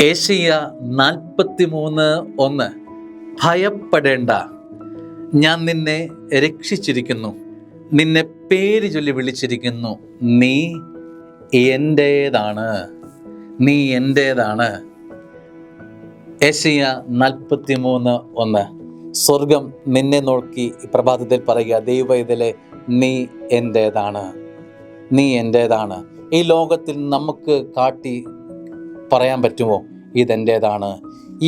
ഏശയ്യ 43:1. ഭയപ്പെടേണ്ട, ഞാൻ നിന്നെ രക്ഷിച്ചിരിക്കുന്നു, നിന്നെ പേര് ചൊല്ലി വിളിച്ചിരിക്കുന്നു, നീ എൻ്റേതാണ്, നീ എൻ്റേതാണ്. ഏശയ്യ 43:1. സ്വർഗം നിന്നെ നോക്കി പ്രഭാതത്തിൽ പറയുക, ദൈവവേദലേ, നീ എൻ്റേതാണ്, നീ എൻ്റേതാണ്. ഈ ലോകത്തിൽ നമുക്ക് കാട്ടി പറയാൻ പറ്റുമോ, ഇതെൻ്റേതാണ്,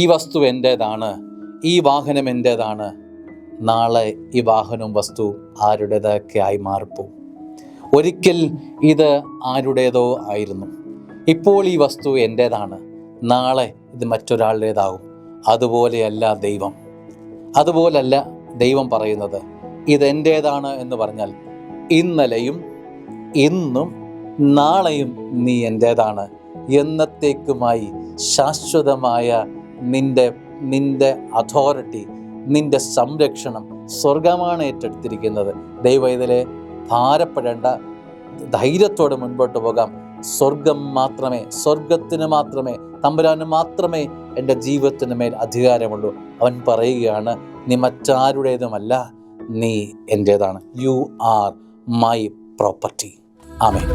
ഈ വസ്തു എൻ്റേതാണ്, ഈ വാഹനം എൻ്റേതാണ്? നാളെ ഈ വാഹനവും വസ്തുവും ആരുടേതൊക്കെ ആയി മാറിപ്പോവും. ഒരിക്കൽ ഇത് ആരുടേതോ ആയിരുന്നു, ഇപ്പോൾ ഈ വസ്തു എൻ്റേതാണ്, നാളെ ഇത് മറ്റൊരാളുടേതാകും. അതുപോലെയല്ല ദൈവം, അതുപോലല്ല ദൈവം പറയുന്നത്. ഇതെൻ്റേതാണ് എന്ന് പറഞ്ഞാൽ ഇന്നലെയും ഇന്നും നാളെയും നീ എൻ്റേതാണ്. എന്നത്തേക്കുമായി ശാശ്വതമായ നിന്റെ അതോറിറ്റി, നിന്റെ സംരക്ഷണം സ്വർഗമാണ് ഏറ്റെടുത്തിരിക്കുന്നത്. ദൈവവേദലേ, ഭാരപ്പെടേണ്ട, ധൈര്യത്തോടെ മുൻപോട്ട് പോകാം. സ്വർഗം മാത്രമേ, സ്വർഗത്തിന് മാത്രമേ, തമ്പുരാന് മാത്രമേ എൻ്റെ ജീവിതത്തിന് മേൽ അധികാരമുള്ളൂ. അവൻ പറയുകയാണ്, നീ മറ്റാരുടേതുമല്ല, നീ എൻ്റേതാണ്. You are my property. Amen.